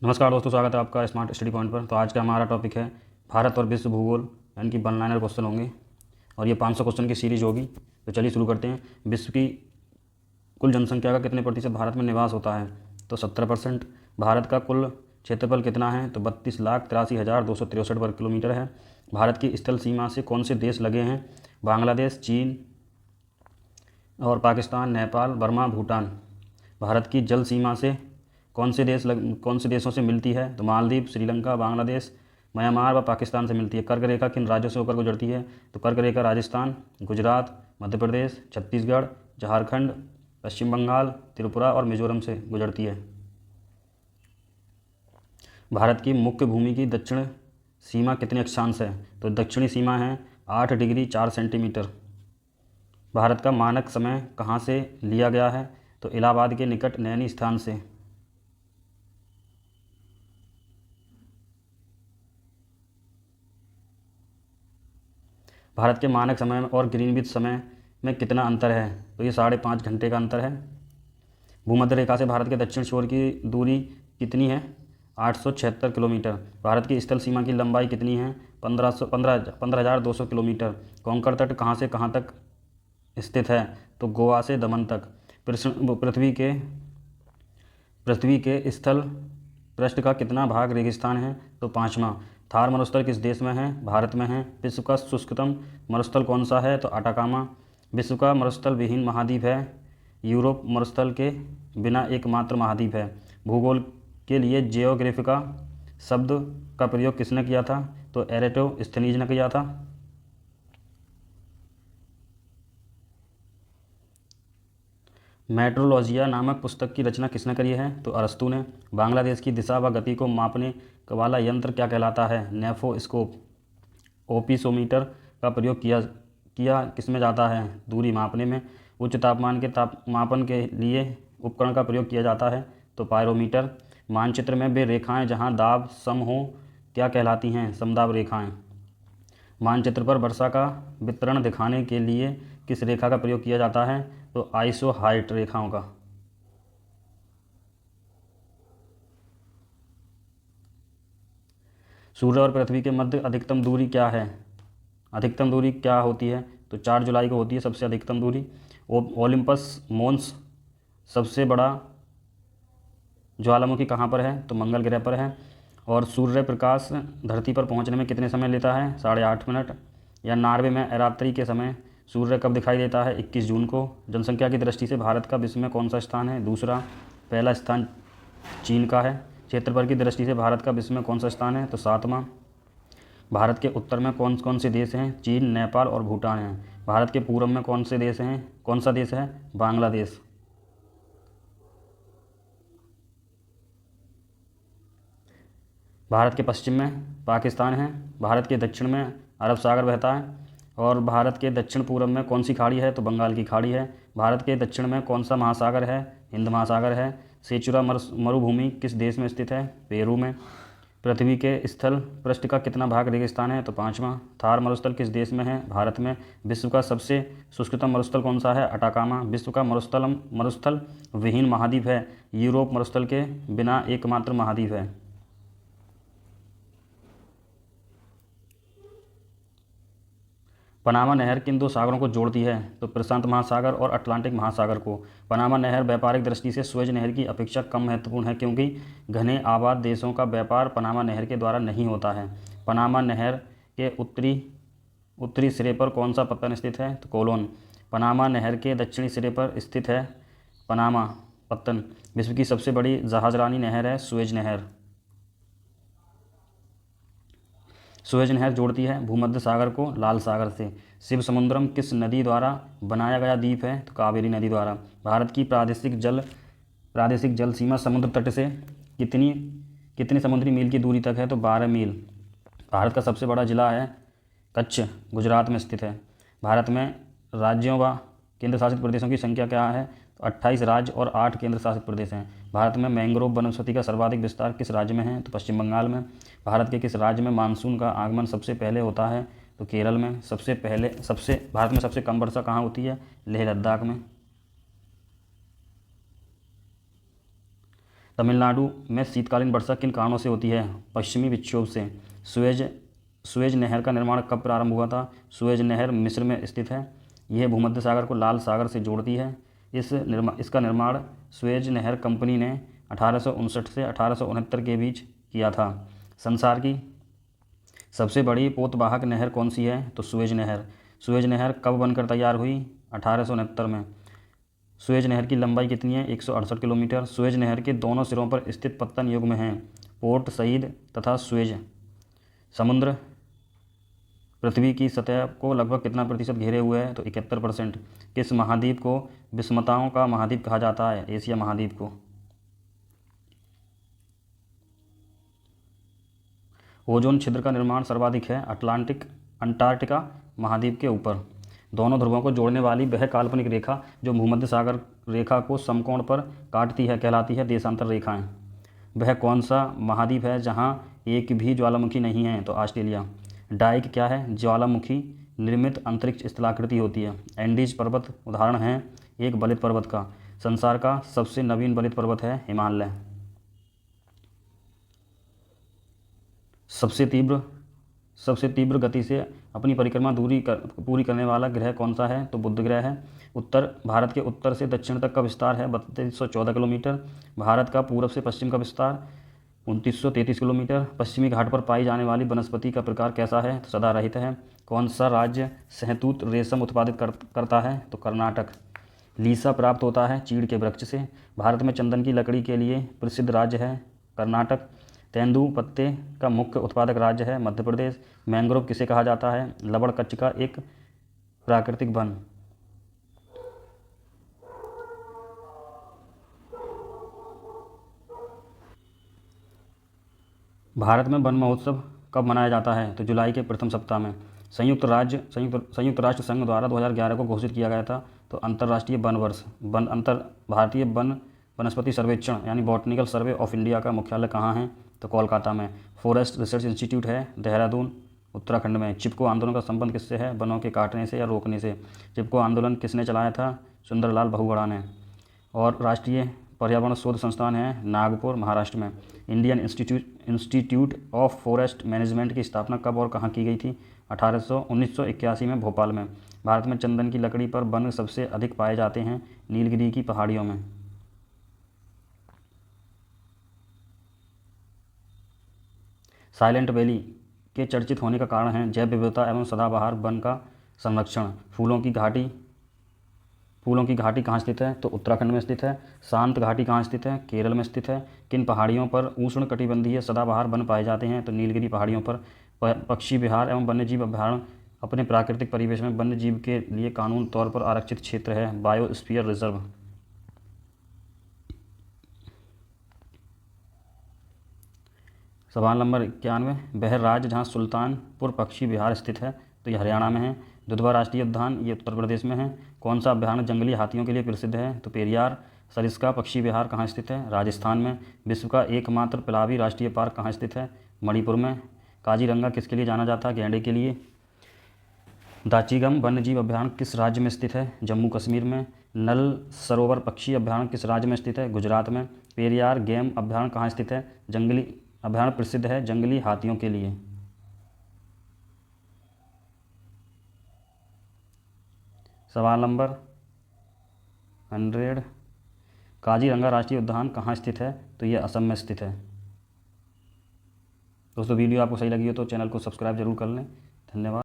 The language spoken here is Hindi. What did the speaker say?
नमस्कार दोस्तों, स्वागत है आपका स्मार्ट स्टडी पॉइंट पर। तो आज का हमारा टॉपिक है भारत और विश्व भूगोल, यानी कि वन लाइनर क्वेश्चन होंगे और ये 500 क्वेश्चन की सीरीज होगी। तो चलिए शुरू करते हैं। विश्व की कुल जनसंख्या का कितने प्रतिशत भारत में निवास होता है? तो 70%। भारत का कुल क्षेत्रफल कितना है? तो 32,83,263 वर्ग किलोमीटर है। भारत की स्थल सीमा से कौन से देश लगे हैं? बांग्लादेश, चीन और पाकिस्तान, नेपाल, बर्मा, भूटान। भारत की जल सीमा से कौन से देशों से मिलती है? तो मालदीव, श्रीलंका, बांग्लादेश, म्यांमार व पाकिस्तान से मिलती है। कर्क रेखा किन राज्यों से होकर गुजरती है? तो कर्क रेखा राजस्थान, गुजरात, मध्य प्रदेश, छत्तीसगढ़, झारखंड, पश्चिम बंगाल, त्रिपुरा और मिजोरम से गुजरती है। भारत की मुख्य भूमि की दक्षिण सीमा कितने अक्षांश है? तो दक्षिणी सीमा है 8 डिग्री 4 सेंटीमीटर। भारत का मानक समय कहाँ से लिया गया है? तो इलाहाबाद के निकट नैनी स्थान से। भारत के मानक समय और ग्रीनविच समय में कितना अंतर है? तो ये 5.5 घंटे का अंतर है। भूमध्य रेखा से भारत के दक्षिण छोर की दूरी कितनी है? 876 किलोमीटर। भारत की स्थल सीमा की लंबाई कितनी है? 15,200 किलोमीटर। कोंकण तट कहाँ से कहाँ तक स्थित है? तो गोवा से दमन तक। पृथ्वी के स्थल पृष्ठ का कितना भाग रेगिस्तान है? तो 5वां। थार मरुस्थल किस देश में है? भारत में है। विश्व का शुष्कतम मरुस्थल कौन सा है? तो अटाकामा। विश्व का मरुस्थल विहीन महाद्वीप है। यूरोप मरुस्थल के बिना एकमात्र महाद्वीप है। भूगोल के लिए जियोग्राफिका शब्द का प्रयोग किसने किया था? तो एरेटोस्थेनीज ने किया था। मेट्रोलॉजिया नामक पुस्तक की रचना किसने करी है? तो अरस्तु ने। बांग्लादेश की दिशा व गति को मापने वाला यंत्र क्या कहलाता है? नेफोस्कोप। ओपिसोमीटर का प्रयोग किया किसमें जाता है? दूरी मापने में। उच्च तापमान के मापन के लिए उपकरण का प्रयोग किया जाता है? तो पायरोमीटर। मानचित्र में वे रेखाएं जहां दाब सम हो क्या कहलाती हैं? समदाब रेखाएं। मानचित्र पर वर्षा का वितरण दिखाने के लिए किस रेखा का प्रयोग किया जाता है? तो आइसोहाइट रेखाओं का। सूर्य और पृथ्वी के मध्य अधिकतम दूरी क्या है? अधिकतम दूरी क्या होती है? तो 4 जुलाई को होती है सबसे अधिकतम दूरी। ओलिम्पस मोन्स सबसे बड़ा ज्वालामुखी कहाँ पर है? तो मंगल ग्रह पर है। और सूर्य प्रकाश धरती पर पहुंचने में कितने समय लेता है? 8.5 मिनट। या नॉर्वे में रात्रि के समय सूर्य कब दिखाई देता है? 21 जून को। जनसंख्या की दृष्टि से भारत का विश्व में कौन सा स्थान है? दूसरा। पहला स्थान चीन का है। क्षेत्रफल की दृष्टि से भारत का विश्व में कौन सा स्थान है? तो 7वां। भारत के उत्तर में कौन कौन से देश हैं? चीन, नेपाल और भूटान हैं। भारत के पूर्व में कौन सा देश है? बांग्लादेश। भारत के पश्चिम में पाकिस्तान है। भारत के दक्षिण में अरब सागर बहता है। और भारत के दक्षिण पूर्व में कौन सी खाड़ी है? तो बंगाल की खाड़ी है। भारत के दक्षिण में कौन सा महासागर है? हिंद महासागर है। सेचुरा मरुभूमि किस देश में स्थित है? पेरू में। पृथ्वी के स्थल पृष्ठ का कितना भाग रेगिस्तान है? तो 5वां। थार मरुस्थल किस देश में है? भारत में। विश्व का सबसे शुष्कतम मरुस्थल कौन सा है? अटाकामा। विश्व का मरुस्थल विहीन महाद्वीप है। यूरोप मरुस्थल के बिना एकमात्र महाद्वीप है। पनामा नहर किन 2 सागरों को जोड़ती है? तो प्रशांत महासागर और अटलांटिक महासागर को। पनामा नहर व्यापारिक दृष्टि से सुएज नहर की अपेक्षा कम महत्वपूर्ण है क्योंकि घने आबाद देशों का व्यापार पनामा नहर के द्वारा नहीं होता है। पनामा नहर के उत्तरी सिरे पर कौन सा पत्तन स्थित है? तो कोलोन। पनामा नहर के दक्षिणी सिरे पर स्थित है पनामा पत्तन। विश्व की सबसे बड़ी जहाजरानी नहर है सुएज नहर। सुएज नहर जोड़ती है भूमध्य सागर को लाल सागर से। शिव समुद्रम किस नदी द्वारा बनाया गया द्वीप है? तो कावेरी नदी द्वारा। भारत की प्रादेशिक जल सीमा समुद्र तट से कितनी समुद्री मील की दूरी तक है? तो 12 मील। भारत का सबसे बड़ा जिला है कच्छ, गुजरात में स्थित है। भारत में राज्यों व केंद्र शासित प्रदेशों की संख्या क्या है? तो 28 राज्य और 8 केंद्र शासित प्रदेश हैं। भारत में मैंग्रोव वनस्पति का सर्वाधिक विस्तार किस राज्य में है? तो पश्चिम बंगाल में। भारत के किस राज्य में मानसून का आगमन सबसे पहले होता है? तो केरल में। भारत में सबसे कम वर्षा कहाँ होती है? लेह लद्दाख में। तमिलनाडु में शीतकालीन वर्षा किन कारणों से होती है? पश्चिमी विक्षोभ से। सुएज नहर का निर्माण कब प्रारंभ हुआ था? सुएज नहर मिस्र में स्थित है। यह भूमध्य सागर को लाल सागर से जोड़ती है। इसका निर्माण सुएज नहर कंपनी ने 1859 से 1869 के बीच किया था। संसार की सबसे बड़ी पोतवाहक नहर कौन सी है? तो सुएज नहर। सुएज नहर कब बनकर तैयार हुई? 1869 में। सुएज नहर की लंबाई कितनी है? 168 किलोमीटर। सुएज नहर के दोनों सिरों पर स्थित पत्तन युग में हैं पोर्ट सईद तथा सुएज। समुद्र पृथ्वी की सतह को लगभग कितना प्रतिशत घेरे हुए है? तो 71%। किस महाद्वीप को विषमताओं का महाद्वीप कहा जाता है? एशिया महाद्वीप को। ओजोन छिद्र का निर्माण सर्वाधिक है अंटार्कटिका महाद्वीप के ऊपर। दोनों ध्रुवों को जोड़ने वाली वह काल्पनिक रेखा जो भूमध्य सागर रेखा को समकोण पर काटती है कहलाती है देशांतर रेखाएं। वह कौन सा महाद्वीप है जहां एक भी ज्वालामुखी नहीं है? तो ऑस्ट्रेलिया। डाइक क्या है? ज्वालामुखी निर्मित अंतरिक्ष स्थलाकृति होती है। एंडीज पर्वत उदाहरण है एक बलित पर्वत का। संसार का सबसे नवीन बलित पर्वत है हिमालय। सबसे तीव्र गति से अपनी परिक्रमा पूरी करने वाला ग्रह कौन सा है? तो बुध ग्रह है। भारत के उत्तर से दक्षिण तक का विस्तार है 3214 किलोमीटर। भारत का पूरब से पश्चिम का विस्तार 2933 किलोमीटर। पश्चिमी घाट पर पाई जाने वाली वनस्पति का प्रकार कैसा है? तो सदारहित है। कौन सा राज्य शहतूत रेशम उत्पादित करता है? तो कर्नाटक। लीसा प्राप्त होता है चीड़ के वृक्ष से। भारत में चंदन की लकड़ी के लिए प्रसिद्ध राज्य है कर्नाटक। तेंदू पत्ते का मुख्य उत्पादक राज्य है मध्य प्रदेश। मैंग्रोव किसे कहा जाता है? लवण कच्छ का एक प्राकृतिक वन। भारत में वन महोत्सव कब मनाया जाता है? तो जुलाई के प्रथम सप्ताह में। संयुक्त राष्ट्र संघ द्वारा 2011 को घोषित किया गया था तो अंतर्राष्ट्रीय वन वर्ष। भारतीय वनस्पति सर्वेक्षण यानी बॉटनिकल सर्वे ऑफ इंडिया का मुख्यालय कहाँ है? तो कोलकाता में। फॉरेस्ट रिसर्च इंस्टीट्यूट है देहरादून उत्तराखंड में। चिपको आंदोलन का संबंध किससे है? वनों के काटने से या रोकने से। चिपको आंदोलन किसने चलाया था? सुंदरलाल बहुगुणा ने। और राष्ट्रीय पर्यावरण शोध संस्थान है नागपुर महाराष्ट्र में। Indian institute of forest management की स्थापना कब और कहाँ की गई थी? 1981 में भोपाल में। भारत में चंदन की लकड़ी पर वन सबसे अधिक पाए जाते हैं नीलगिरी की पहाड़ियों में। साइलेंट वैली के चर्चित होने का कारण है जैव विविधता एवं सदाबहार वन का संरक्षण। फूलों की घाटी कहाँ स्थित है? तो उत्तराखंड में स्थित है। शांत घाटी कहाँ स्थित है? केरल में स्थित है। किन पहाड़ियों पर उष्ण कटिबंधीय सदाबहार वन पाए जाते हैं? तो नीलगिरी पहाड़ियों पर। पक्षी विहार एवं वन्यजीव अभयारण्य अपने प्राकृतिक परिवेश में वन्यजीव के लिए कानून तौर पर आरक्षित क्षेत्र है बायोस्फीयर रिजर्व। सवाल नंबर 91। वह राज्य जहाँ सुल्तानपुर पक्षी विहार स्थित है? तो यह हरियाणा में है। दुधवा राष्ट्रीय उद्यान ये उत्तर प्रदेश में है। कौन सा अभ्यारण्य जंगली हाथियों के लिए प्रसिद्ध है? तो पेरियार। सरिस्का पक्षी विहार कहाँ स्थित है? राजस्थान में। विश्व का एकमात्र पिलावी राष्ट्रीय पार्क कहाँ स्थित है? मणिपुर में। काजीरंगा किसके लिए जाना जाता है? गैंडे के लिए। दाचीगम वन्यजीव अभ्यारण्य किस राज्य में स्थित है? जम्मू कश्मीर में। नल सरोवर पक्षी अभ्यारण्य किस राज्य में स्थित है? गुजरात में। पेरियार गेम अभ्यारण्य कहाँ स्थित है? जंगली अभ्यारण्य प्रसिद्ध है जंगली हाथियों के लिए। सवाल नंबर 100। काजीरंगा राष्ट्रीय उद्यान कहाँ स्थित है? तो ये असम में स्थित है। दोस्तों वीडियो आपको सही लगी हो तो चैनल को सब्सक्राइब जरूर कर लें। धन्यवाद।